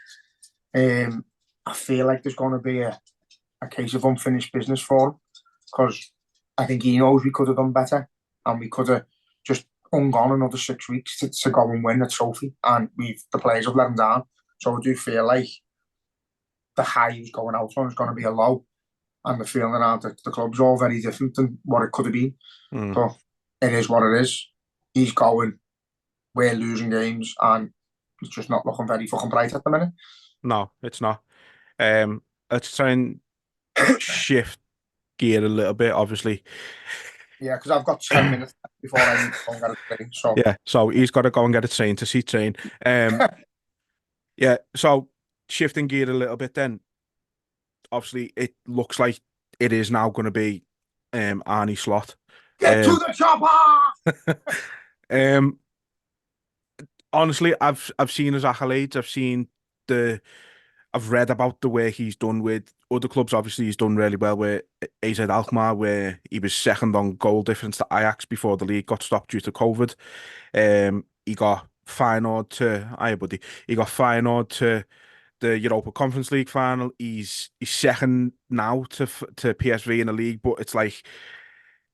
I feel like there's going to be a case of unfinished business for him, because I think he knows we could have done better, and we could have just gone another 6 weeks to go and win a trophy, and the players have let him down. So I do feel like the high he's going out on is going to be a low, and the feeling around the club's all very different than what it could have been. But it is what it is. He's going, we're losing games, and it's just not looking very fucking bright at the minute. No, it's not. Let's try and shift gear a little bit, obviously. Yeah, because I've got 10 minutes before I need to go and get a train. So yeah, so he's got to go and get a train to see train. Yeah, so shifting gear a little bit then. Obviously, it looks like it is now going to be Arne Slot. Get to the chopper! Honestly, I've seen his accolades. I've read about the work he's done with other clubs. Obviously, he's done really well with AZ Alkmaar, where he was second on goal difference to Ajax before the league got stopped due to COVID. He got Feyenoord to, buddy. He got Feyenoord to the Europa Conference League final. He's second now to PSV in the league, but it's like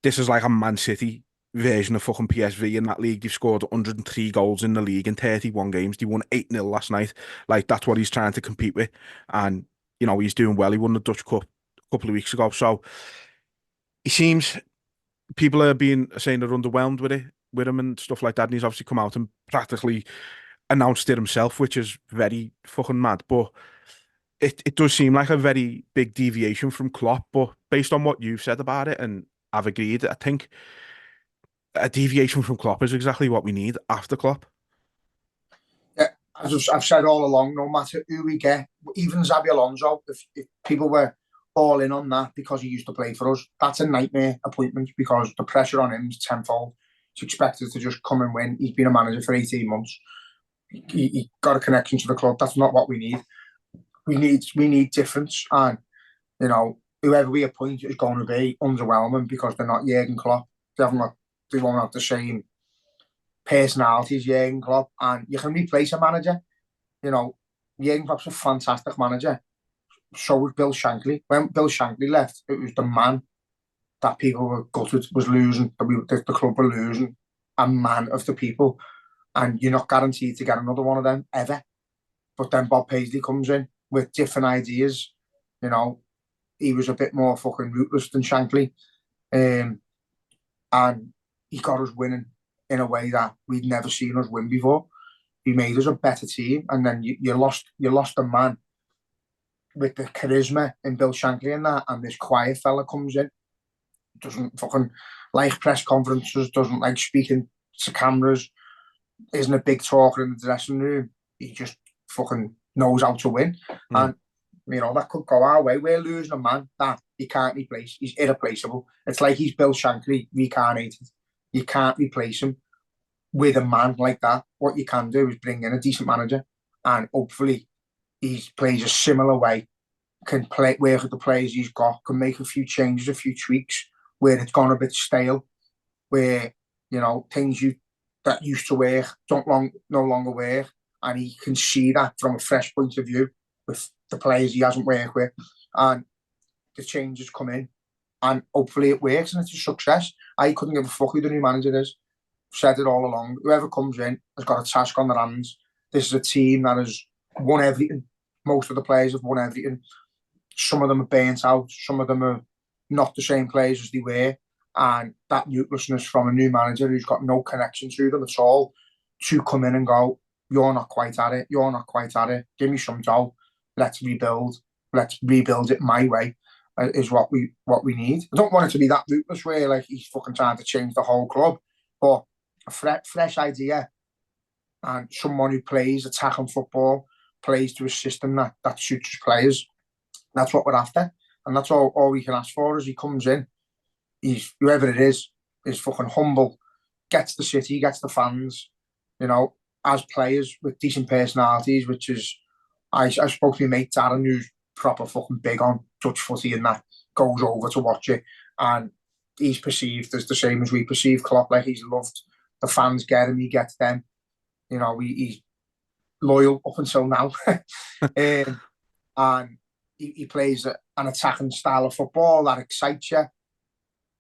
this is like a Man City version of fucking PSV in that league. They've scored 103 goals in the league in 31 games. They won 8-0 last night. Like, that's what he's trying to compete with. And, you know, he's doing well. He won the Dutch Cup a couple of weeks ago. So he seems, people are saying they're underwhelmed with him and stuff like that. And he's obviously come out and practically announced it himself, which is very fucking mad. But it does seem like a very big deviation from Klopp. But based on what you've said about it, and I've agreed, I think a deviation from Klopp is exactly what we need after Klopp. Yeah, as I've said all along, no matter who we get, even Xabi Alonso, if people were all in on that because he used to play for us, that's a nightmare appointment because the pressure on him is tenfold. He's expected to just come and win. He's been a manager for 18 months. He got a connection to the club. That's not what we need. We need difference, and you know, whoever we appoint is going to be underwhelming because they're not Jurgen Klopp. They won't have the same personality as Jurgen Klopp, and you can replace a manager. You know, Jurgen Klopp's a fantastic manager. So was Bill Shankly. When Bill Shankly left, it was the man that people were gutted was losing. The club were losing a man of the people, and you're not guaranteed to get another one of them ever. But then Bob Paisley comes in with different ideas. You know, he was a bit more fucking ruthless than Shankly, and he got us winning in a way that we'd never seen us win before. He made us a better team, and then you lost a man with the charisma in Bill Shankly and that, and this quiet fella comes in, doesn't fucking like press conferences, doesn't like speaking to cameras, isn't a big talker in the dressing room. He just fucking knows how to win. And you know, that could go our way. We're losing a man that you can't replace. He's irreplaceable. It's like he's Bill Shankly reincarnated. You can't replace him with a man like that. What you can do is bring in a decent manager, and hopefully he plays a similar way, can play, work with the players he's got, can make a few changes, a few tweaks where it's gone a bit stale, where, you know, things that used to work no longer work, and he can see that from a fresh point of view with the players he hasn't worked with, and the changes come in, and hopefully it works and it's a success. I couldn't give a fuck who the new manager is. I've said it all along. Whoever comes in has got a task on their hands. This is a team that has won everything. Most of the players have won everything. Some of them are burnt out. Some of them are not the same players as they were. And that ruthlessness from a new manager who's got no connection to them at all, to come in and go, you're not quite at it. You're not quite at it. Give me some dough. Let's rebuild. Let's rebuild it my way, is what we need. I don't want it to be that ruthless where like he's fucking trying to change the whole club, but a fresh idea and someone who plays attacking football, plays to a system that suits his players. That's what we're after, and that's all we can ask for. As he comes in, he's whoever it is fucking humble, gets the city, gets the fans, you know, as players with decent personalities. Which is, I spoke to my mate Darren, who's proper fucking big on touch footy and that, goes over to watch it, and he's perceived as the same as we perceive Klopp. Like, he's loved, the fans get him, he gets them. You know, he's loyal up until now. And he plays an attacking style of football that excites you.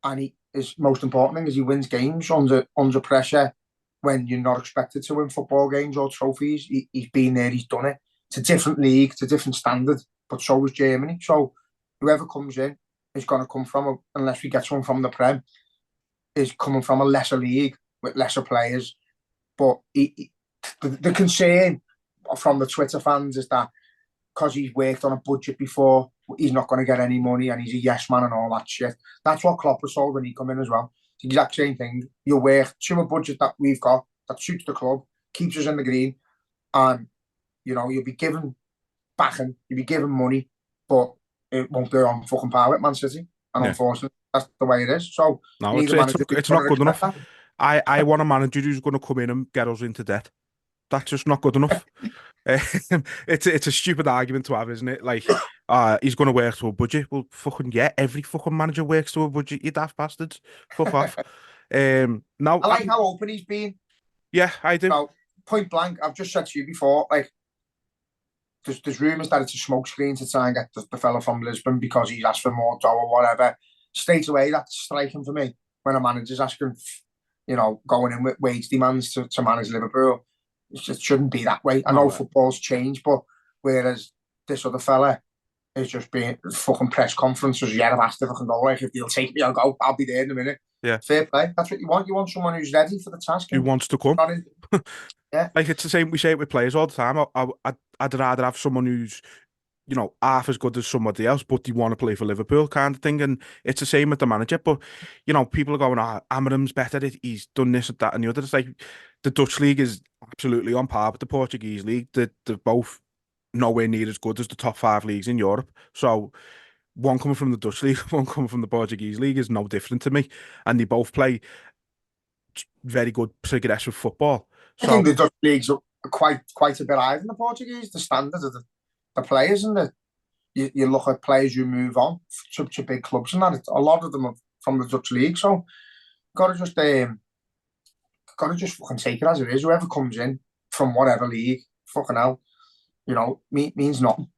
And his most important thing is he wins games under pressure when you're not expected to win football games or trophies. He's been there, he's done it. It's a different league, it's a different standard, but so is Germany. So whoever comes in is going to come from, unless we get someone from the Prem, is coming from a lesser league with lesser players. But the concern from the Twitter fans is that because he's worked on a budget before, he's not going to get any money and he's a yes man and all that shit. That's what Klopp was told when he come in as well. It's the exact same thing. You'll work to a budget that we've got that suits the club, keeps us in the green, and you know, you'll be given backing, you'll be given money, but it won't be on fucking par with Man City. And unfortunately, that's the way it is. So no, it's not good enough. I want a manager who's going to come in and get us into debt. That's just not good enough. It's a stupid argument to have, isn't it? Like, he's going to work to a budget. Well, fucking yeah, every fucking manager works to a budget. You daft bastards. Fuck off. Now I like how open he's been. Yeah, I do. You know, point blank, I've just said to you before, like, there's rumours that it's a smokescreen to try and get the fella from Lisbon because he's asked for more dough or whatever. Straight away, that's striking for me when a manager's asking, going in with wage demands to manage Liverpool. It shouldn't be that way. I know football's changed, but whereas this other fella is just being fucking press conferences, I've asked if I can go. Like, if they'll take me, I'll go. I'll be there in a minute. Yeah. Fair play. That's what you want. You want someone who's ready for the task. Who wants to come. Yeah. Like, it's the same, we say it with players all the time. I'd rather have someone who's, half as good as somebody else, but they want to play for Liverpool kind of thing. And it's the same with the manager. But, people are going, Amarim's better. He's done this and that and the other. It's like the Dutch league is absolutely on par with the Portuguese league. They're both nowhere near as good as the top 5 leagues in Europe. So one coming from the Dutch league, one coming from the Portuguese league is no different to me. And they both play very good progressive football. So, I think the Dutch leagues are quite a bit higher than the Portuguese. The standard of the players, and you look at players who move on to big clubs, and that a lot of them are from the Dutch league. So gotta just fucking take it as it is. Whoever comes in from whatever league, fucking hell, means nothing.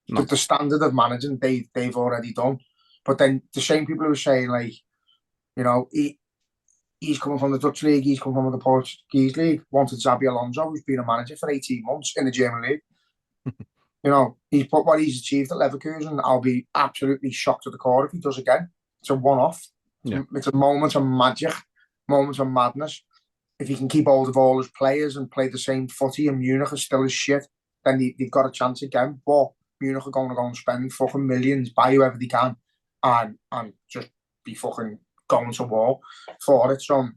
No. The standard of managing they've already done. But then the same people who are saying, like, he's coming from the Dutch league, he's coming from the Portuguese league, wanted Xabi Alonso, who's been a manager for 18 months in the German league. He's put what he's achieved at Leverkusen. I'll be absolutely shocked to the core if he does again. It's a one-off. Yeah. It's a moment of magic, moment of madness. If he can keep hold of all his players and play the same footy, and Munich is still as shit, then they've got a chance again. But Munich are going to go and spend fucking millions, buy whoever they can, and just be fucking going to war for it. So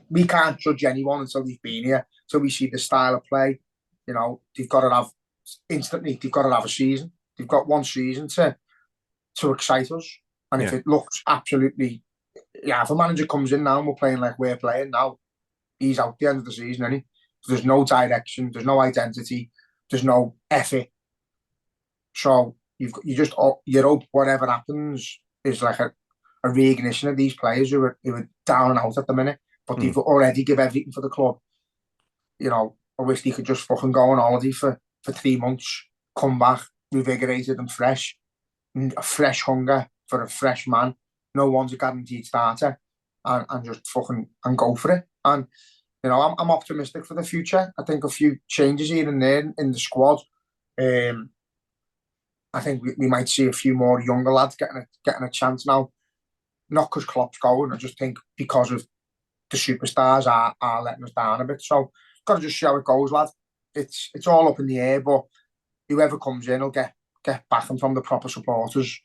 we can't judge anyone until they've been here, until we see the style of play. They've got to have a season. They've got one season to excite us. And if it looks absolutely, if a manager comes in now and we're playing like we're playing now, he's out the end of the season, isn't he? There's no direction, there's no identity, there's no effort. So you hope whatever happens is like a reignition of these players who are down and out at the minute, but they've already give everything for the club. I wish they could just fucking go on holiday for 3 months, come back revigorated and fresh, a fresh hunger for a fresh man. No one's a guaranteed starter, and just fucking and go for it. And I'm optimistic for the future. I think a few changes here and there in the squad. I think we might see a few more younger lads getting a chance now. Not because Klopp's going, I just think because of the superstars are letting us down a bit. So got to just see how it goes, lad. It's all up in the air, but whoever comes in will get backing from the proper supporters,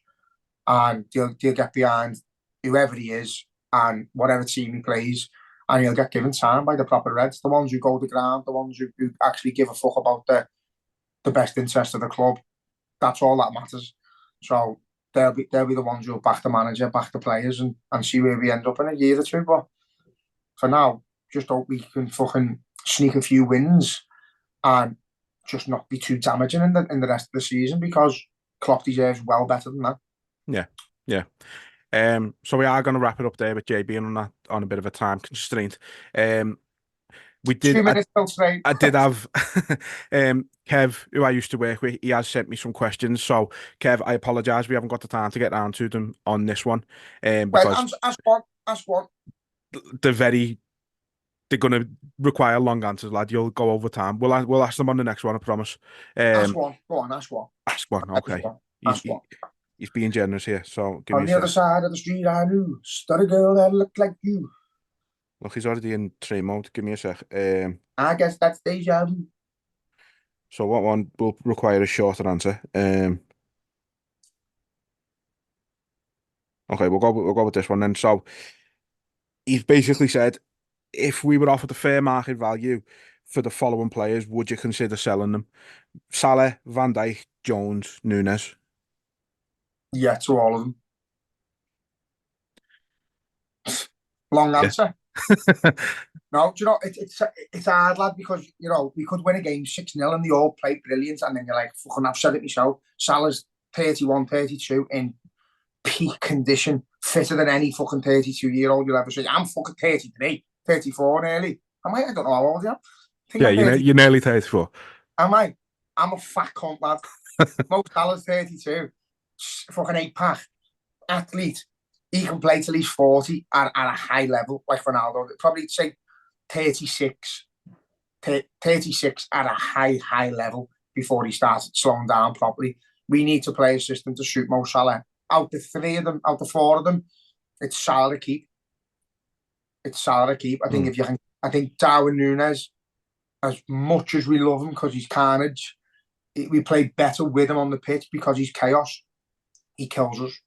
and they'll get behind whoever he is and whatever team he plays, and he'll get given time by the proper Reds, the ones who go to the ground, the ones who actually give a fuck about the best interest of the club. That's all that matters. So they'll be the ones who'll back the manager, back the players, and see where we end up in a year or two. But for now, just hope we can fucking sneak a few wins and just not be too damaging in the rest of the season, because Klopp deserves well better than that. Yeah. So we are going to wrap it up there with Jay being on a bit of a time constraint. We did. 2 minutes till straight. I did have Kev, who I used to work with. He has sent me some questions. So Kev, I apologise. We haven't got the time to get down to them on this one. Because ask one. They're going to require long answers, lad. You'll go over time. We'll ask them on the next one, I promise. Ask one. Go on, ask one. Ask one, okay. Ask one. He's being generous here, so give on me the other side of the street, I knew stood a girl that looked like you. Look, he's already in train mode. Give me a sec. I guess that's deja vu. So what one will require a shorter answer? Okay, we'll go with this one then. So he's basically said, if we were offered a fair market value for the following players, would you consider selling them? Salah, Van Dijk, Jones, Nunes. Yeah, to all of them. Long answer. No, do you know, it's hard, lad, because, we could win a game 6-0 and they all play brilliant, and then you're like, fucking, I've said it myself, Salah's 31, 32 in peak condition, fitter than any fucking 32-year-old you'll ever see. I'm fucking 33, 34 nearly. I don't know how old I am. Yeah, you're nearly 34. Am I? I'm a fat cunt, lad. Mo Salah's 32. Fucking 8-pack. Athlete. He can play till he's 40 at a high level, like Ronaldo. Probably say 36 at a high level before he started slowing down properly. We need to play a system to suit Mo Salah. Out the four of them, it's Salah to keep. I think if you can, I think Darwin Núñez, as much as we love him because he's carnage, we play better with him on the pitch because he's chaos. He kills us.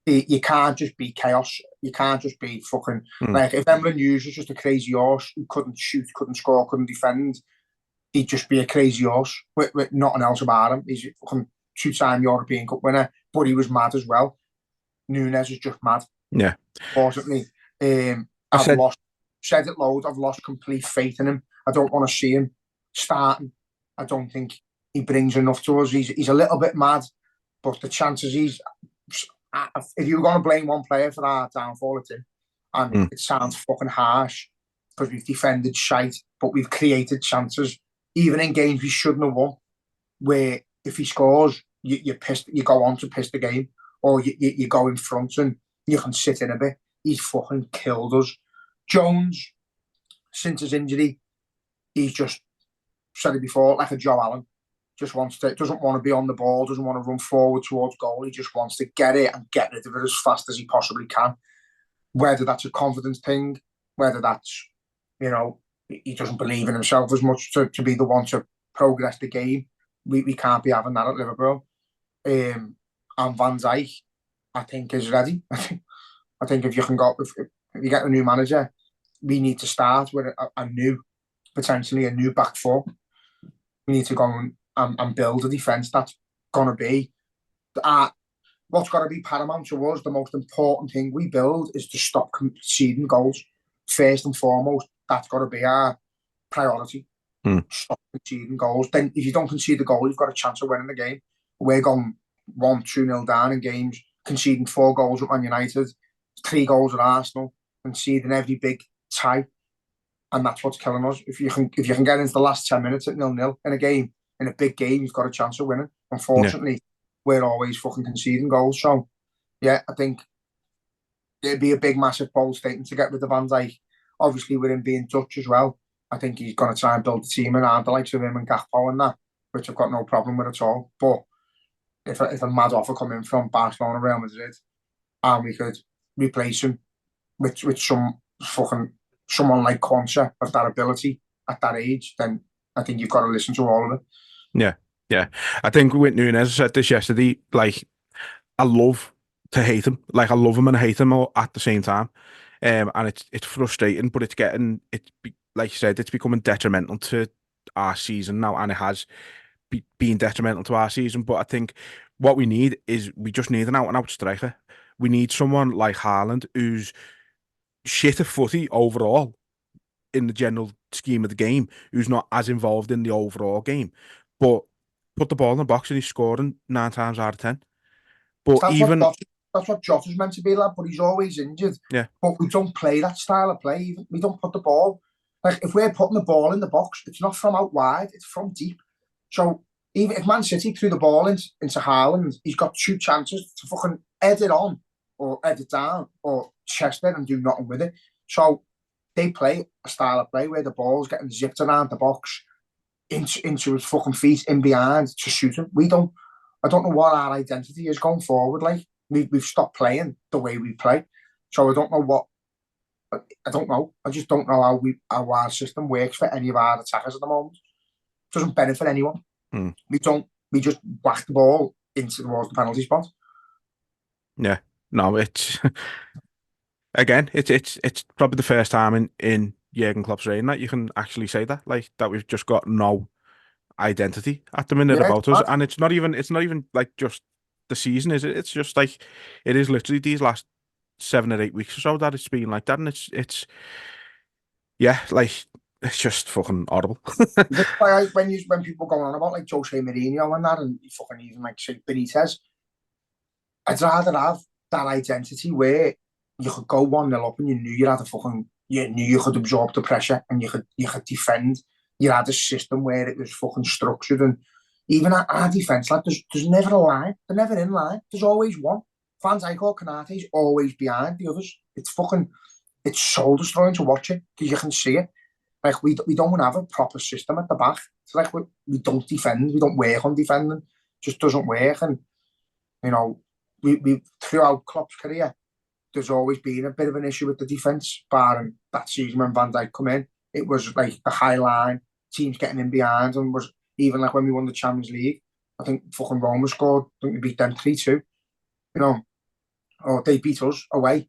You can't just be chaos. You can't just be fucking like if Emre Hughes was just a crazy horse who couldn't shoot, couldn't score, couldn't defend. He'd just be a crazy horse with nothing else about him. He's a fucking 2-time European Cup winner, but he was mad as well. Núñez is just mad. Yeah. Fortunately, I've said it loads. I've lost complete faith in him. I don't want to see him starting. I don't think he brings enough to us. He's a little bit mad, but the chances if you were going to blame one player for our downfall, it's him. And it sounds fucking harsh because we've defended shite, but we've created chances, even in games we shouldn't have won, where if he scores, you're pissed, you go on to piss the game, or you go in front and you can sit in a bit. He's fucking killed us. Jones, since his injury, he's just said it before, like a Joe Allen. Doesn't want to be on the ball, doesn't want to run forward towards goal. He just wants to get it and get rid of it as fast as he possibly can. Whether that's a confidence thing, whether that's, he doesn't believe in himself as much to be the one to progress the game. We can't be having that at Liverpool. And Van Dijk, I think, is ready. I think if you get a new manager, we need to start with potentially a new back four. We need to go and build a defence that's going to be what's got to be paramount to us. The most important thing we build is to stop conceding goals. First and foremost, that's got to be our priority. Stop conceding goals. Then if you don't concede the goal, you've got a chance of winning the game. We're going 1-2-0 down in games, conceding 4 goals at Man United, 3 goals at Arsenal, conceding every big tie. And that's what's killing us. If you can get into the last 10 minutes at 0-0 in a game, in a big game, you've got a chance of winning. Unfortunately, we're always fucking conceding goals. So, yeah, I think it'd be a big, massive, bold statement to get rid of Van Dijk. Obviously, with him being Dutch as well, I think he's going to try and build a team around the likes of him and Gakpo and that, which I've got no problem with at all. But if a mad offer come in from Barcelona, Real Madrid, and we could replace him with someone like Quansah of that ability at that age, then I think you've got to listen to all of it. Yeah. I think with Núñez, I said this yesterday, like, I love to hate him. Like, I love him and hate him all at the same time. And it's frustrating, but like you said, it's becoming detrimental to our season now, and it has been detrimental to our season. But I think what we need is we just need an out-and-out striker. We need someone like Haaland who's shit at footy overall in the general scheme of the game, who's not as involved in the overall game, but put the ball in the box and he's scoring 9 times out of 10. But that's what Jota's meant to be, lad, but he's always injured. Yeah. But we don't play that style of play. We don't put the ball. Like, if we're putting the ball in the box, it's not from out wide, it's from deep. So even if Man City threw the ball into Haaland, he's got 2 chances to fucking head it on or head it down or chest it and do nothing with it. So they play a style of play where the ball's getting zipped around the box into his fucking feet in behind to shoot him. I don't know what our identity is going forward. Like, we've stopped playing the way we play. So I don't know. I just don't know how our system works for any of our attackers at the moment. It doesn't benefit anyone. We just whack the ball towards the penalty spot. Yeah. No, it's again, it's probably the first time in Jurgen Klopp's reign that you can actually say that, like, that we've just got no identity at the minute about us, and it's not even like just the season, is it? It's just like it is literally these last 7 or 8 weeks or so that it's been like that, and it's it's just fucking horrible. when people go on about like Jose Mourinho and that, and fucking even like say Benitez, I'd rather have that identity where you could go 1-0 up and you knew you could absorb the pressure and you could defend. You had a system where it was fucking structured and even our defence, like there's never a line. They're never in line. There's always one. Van Dijk or Konate's always behind the others. It's soul destroying to watch it because you can see it. Like we don't have a proper system at the back. It's like we don't defend. We don't work on defending. It just doesn't work. And you know, we throughout Klopp's career, there's always been a bit of an issue with the defence. Barring that season when Van Dijk come in, it was like the high line, teams getting in behind, and was even like when we won the Champions League. I think fucking Roma scored. I think we beat them 3-2. You know, or they beat us away,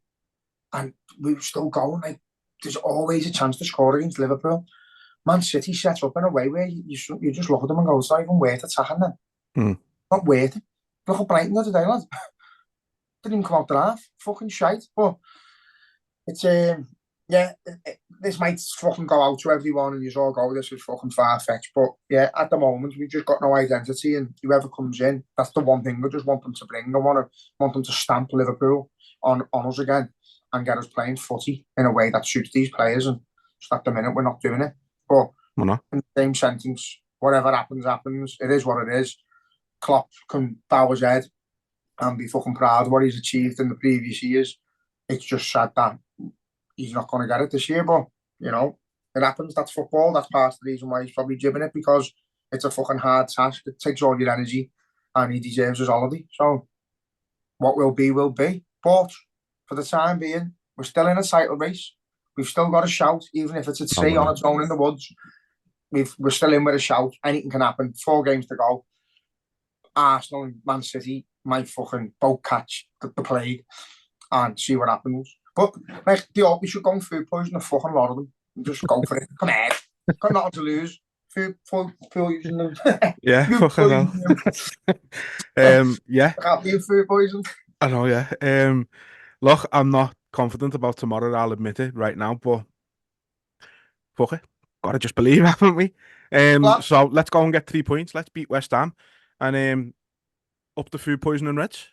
and we were still going. Like there's always a chance to score against Liverpool. Man City sets up in a way where you just look at them and go, it's not even worth attacking them. Not worth it. Look at Brighton the other day, lad. Didn't even come out the half. Fucking shite. But it's this might fucking go out to everyone and you all go, this is fucking far-fetched. But yeah, at the moment we've just got no identity, and whoever comes in, that's the one thing I just want them to bring. I want them to stamp Liverpool on us again and get us playing footy in a way that suits these players, and just at the minute we're not doing it. But in the same sentence, whatever happens, it is what it is. Klopp can bow his head and be fucking proud of what he's achieved in the previous years. It's just sad that he's not going to get it this year, but you know, it happens. That's football. That's part of the reason why he's probably jibbing it, because it's a fucking hard task. It takes all your energy, and he deserves his holiday. So what will be, will be. But for the time being, we're still in a title race. We've still got a shout, even if it's at sea on its own in the woods. We're still in with a shout. Anything can happen. 4 games to go. Arsenal and Man City might fucking both catch the plague and see what happens. But like we should go on food poison, a fucking lot of them. Just go for it. Come on. Got nothing to lose. Food poison. Yeah, fucking hell. Yeah. Can't be food poison. I know, yeah. Look, I'm not confident about tomorrow, I'll admit it right now, but fuck it. Gotta just believe, haven't we? So let's go and get 3 points. Let's beat West Ham and up the food poison and Reds.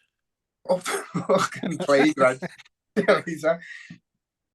Up the fucking plague, Reds.